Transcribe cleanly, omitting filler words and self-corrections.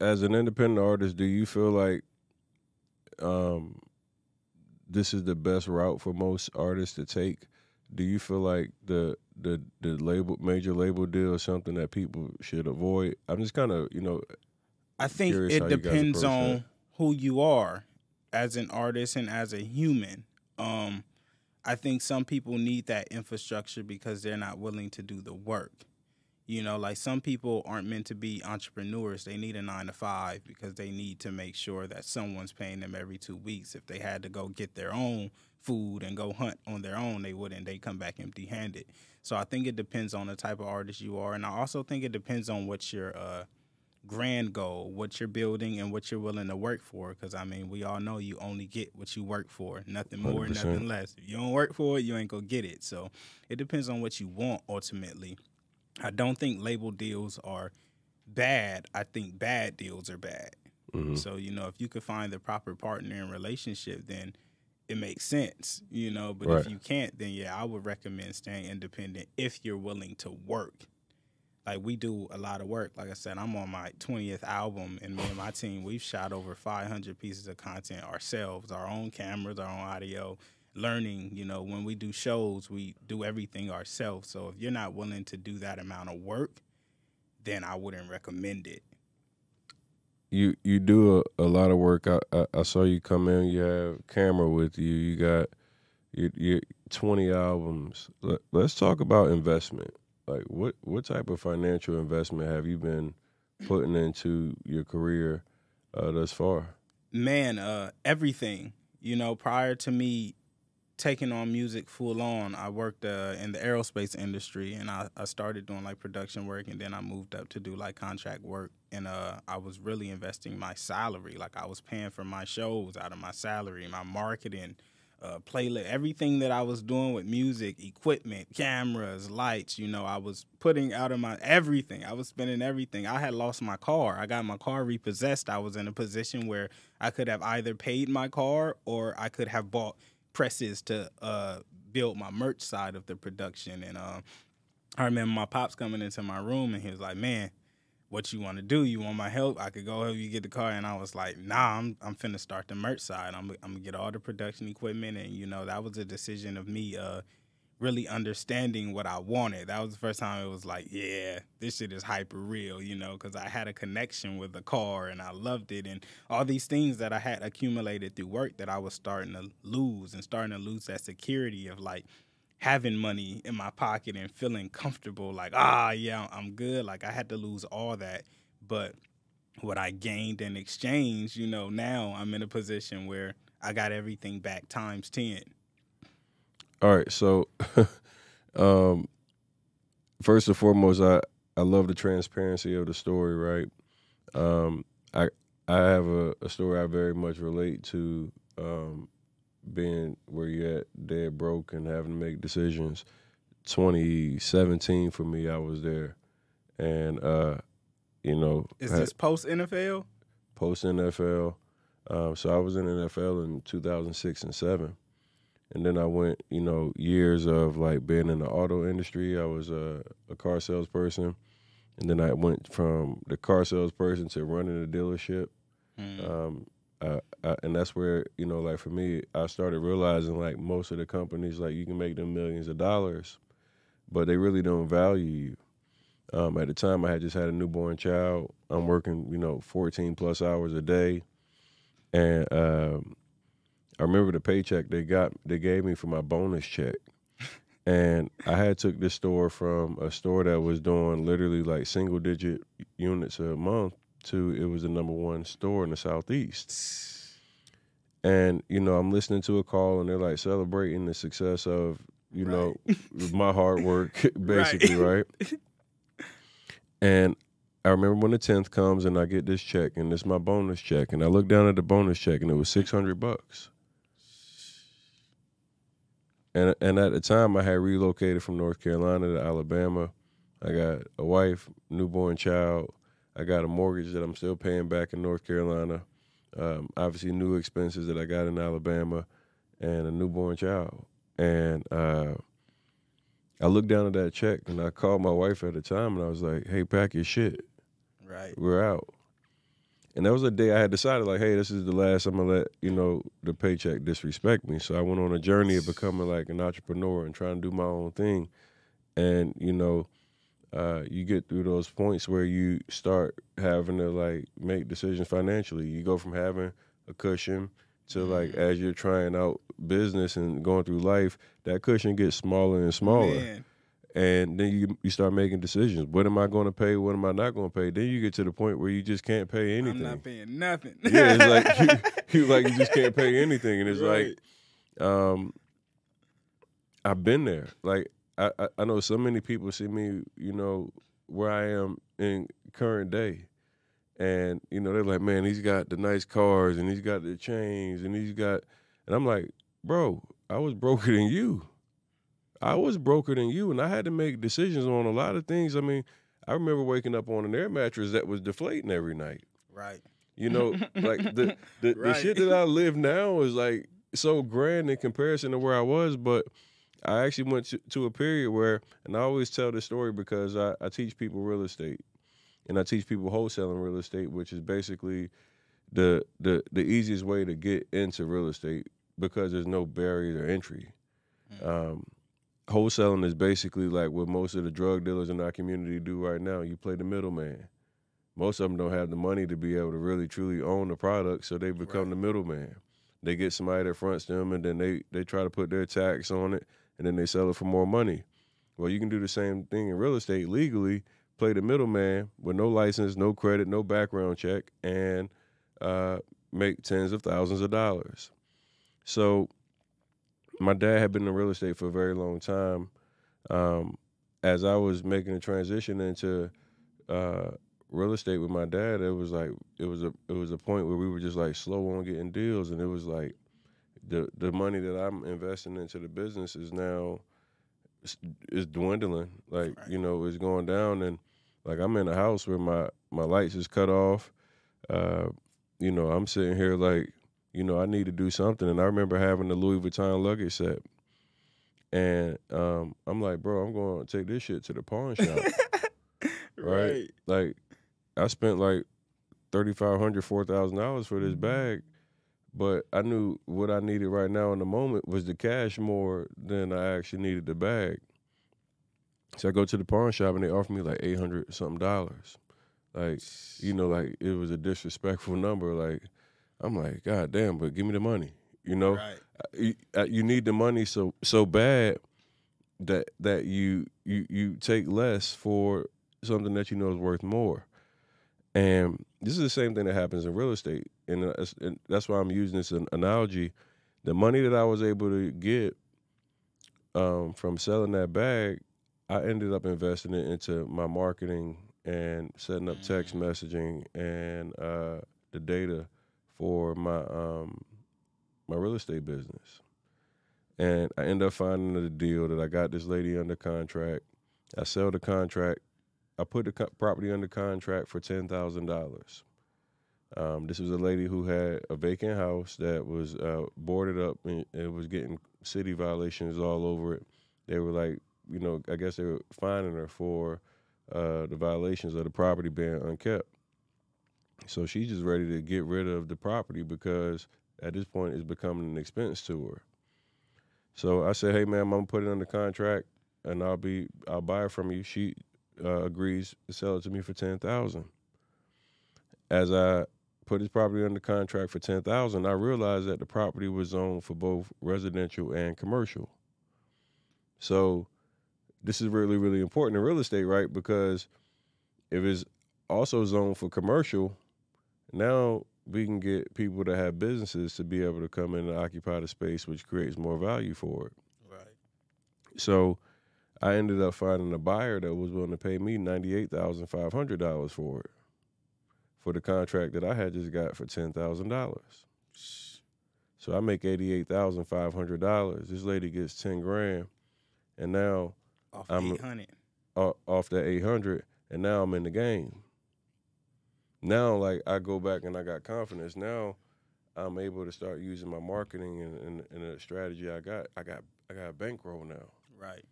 As an independent artist, do you feel like um, this is the best route for most artists to take? Do you feel like the label major label deal is something that people should avoid? I'm just kind of I think curious it how you guys depends approach that. on who you are as an artist and as a human. Um, I think some people need that infrastructure because they're not willing to do the work. Like some people aren't meant to be entrepreneurs. They need a 9 to 5 because they need to make sure that someone's paying them every 2 weeks. If they had to go get their own food and go hunt on their own, they wouldn't. They come back empty handed. So I think it depends on the type of artist you are. And I also think it depends on what your grand goal, what you're building, and what you're willing to work for. Because, I mean, we all know you only get what you work for, nothing Hundred more, percent. nothing less. If you don't work for it, you ain't going to get it. So it depends on what you want ultimately. I don't think label deals are bad. I think bad deals are bad. Hmm. So, if you could find the proper partner in relationship, then it makes sense. But Right. if you can't, then yeah, I would recommend staying independent if you're willing to work. Like we do a lot of work. Like I said, I'm on my 20th album, and me and my team, we've shot over 500 pieces of content ourselves, our own cameras, our own audio, learning. When we do shows, we do everything ourselves. So if you're not willing to do that amount of work, then I wouldn't recommend it. You do a lot of work. I saw you come in. You have camera with you. You got you 20 albums. Let's talk about investment. Like what type of financial investment have you been putting into your career thus far? Man, everything. Prior to me taking on music full on, I worked in the aerospace industry, and I started doing like production work, and then I moved up to do like contract work. And I was really investing my salary. Like I was paying for my shows out of my salary, my marketing, playlist, everything that I was doing with music, equipment, cameras, lights. I was putting out of my everything. I was spending everything. I had lost my car. I got my car repossessed. I was in a position where I could have either paid my car or I could have bought presses to build my merch side of the production. And I remember my pops coming into my room and he was like, "Man, what you want to do? You want my help? I could go help you get the car." And I was like, "Nah, I'm finna start the merch side. I'm gonna get all the production equipment." And that was a decision of me really understanding what I wanted. That was the first time it was like, yeah, this shit is hyper real, because I had a connection with the car and I loved it. And all these things that I had accumulated through work that I was starting to lose, and starting to lose that security of like having money in my pocket and feeling comfortable, like, yeah, I'm good. Like I had to lose all that. But what I gained in exchange, now I'm in a position where I got everything back times 10. All right, so um, first and foremost, I love the transparency of the story, right? Um, I I have a story I very much relate to, being where you're at, dead broke and having to make decisions. 2017 for me, I was there, and Is had this post NFL? post NFL. So I was in the NFL in 2006 and seven, and then I went, years of like being in the auto industry. I was a car salesperson, and then I went from the car salesperson to running a dealership. Mm, Um, and that's where, like for me, I started realizing like most of the companies, like you can make them millions of dollars, but they really don't value you. At the time, I had just had a newborn child. I'm working, 14 plus hours a day, and I remember the paycheck they gave me for my bonus check. And I had took this store from a store that was doing literally like single digit units a month to it was the number one store in the southeast. And I'm listening to a call and they're like celebrating the success of right. my hard work, Right. basically, right? And I remember when the 10th comes and I get this check and it's my bonus check and I look down at the bonus check and it was $600. And at the time I had relocated from North Carolina to Alabama. I got a wife, newborn child. I got a mortgage that I'm still paying back in North Carolina. Obviously, new expenses that I got in Alabama, and a newborn child. And I looked down at that check, and I called my wife at the time, and I was like, "Hey, pack your shit. Right. We're out." And that was a day I had decided, like, hey, this is the last I'm gonna let, the paycheck disrespect me. So I went on a journey of becoming like an entrepreneur and trying to do my own thing. And, you get through those points where you start having to like make decisions financially. You go from having a cushion to like as you're trying out business and going through life, that cushion gets smaller and smaller. Man, And then you start making decisions. What am I going to pay? What am I not going to pay? Then you get to the point where you just can't pay I'm anything. not paying nothing. Yeah, it's like you just can't pay anything, and it's Right. like, I've been there. Like I know so many people see me, where I am in current day, and they're like, man, he's got the nice cars and he's got the chains and and I'm like, bro, I was broker than you. I was broker than you, and I had to make decisions on a lot of things. I mean, I remember waking up on an air mattress that was deflating every night. Right. Like the Right. shit that I live now is like so grand in comparison to where I was. But I actually went to a period where, and I always tell this story because I teach people real estate, and I teach people wholesaling real estate, which is basically the easiest way to get into real estate because there's no barrier to entry. Wholesaling is basically like what most of the drug dealers in our community do right now. You play the middleman. Most of them don't have the money to be able to really truly own the product, so they become the middleman. They get somebody that fronts them, and then they try to put their tax on it, and then they sell it for more money. Well, you can do the same thing in real estate legally, play the middleman with no license, no credit, no background check, and make tens of thousands of dollars. So my dad had been in real estate for a very long time. As I was making a transition into real estate with my dad, it was a point where we were just like slow on getting deals, and it was like the money that I'm investing into the business is now is dwindling. Like it's going down, and like I'm in a house where my lights is cut off. I'm sitting here like. I need to do something. And I remember having the Louis Vuitton luggage set. And I'm like, bro, I'm going to take this shit to the pawn shop. Right? Like, I spent like $3,500, $4,000 for this bag. But I knew what I needed right now in the moment was the cash more than I actually needed the bag. So I go to the pawn shop and they offer me like $800 something. Like, like it was a disrespectful number. Like, I'm like, God damn, but give me the money. You need the money so bad that you take less for something that you know is worth more. And this is the same thing that happens in real estate, and that's why I'm using this analogy. The money that I was able to get from selling that bag, I ended up investing it into my marketing and setting up text messaging and the data for my my real estate business. And I end up finding a deal that I got this lady under contract. I sell the contract. I put the property under contract for $10,000. This was a lady who had a vacant house that was boarded up and it was getting city violations all over it. They were like, I guess they were fining her for the violations of the property being unkept. So she's just ready to get rid of the property because at this point it's becoming an expense to her. So I said, hey man, I'm gonna put it under contract and I'll buy it from you. She agrees to sell it to me for $10,000. As I put his property under contract for $10,000, I realized that the property was zoned for both residential and commercial. So this is really, really important in real estate, right? Because if it's also zoned for commercial, now we can get people that have businesses to be able to come in and occupy the space, which creates more value for it. Right. So I ended up finding a buyer that was willing to pay me $98,500 for it, for the contract that I had just got for $10,000. So I make $88,500. This lady gets $10,000, and now Off I'm 800. Off that 800, and now I'm in the game. Now, like, I go back and I got confidence. Now, I'm able to start using my marketing and the strategy I got. I got a bankroll now. Right.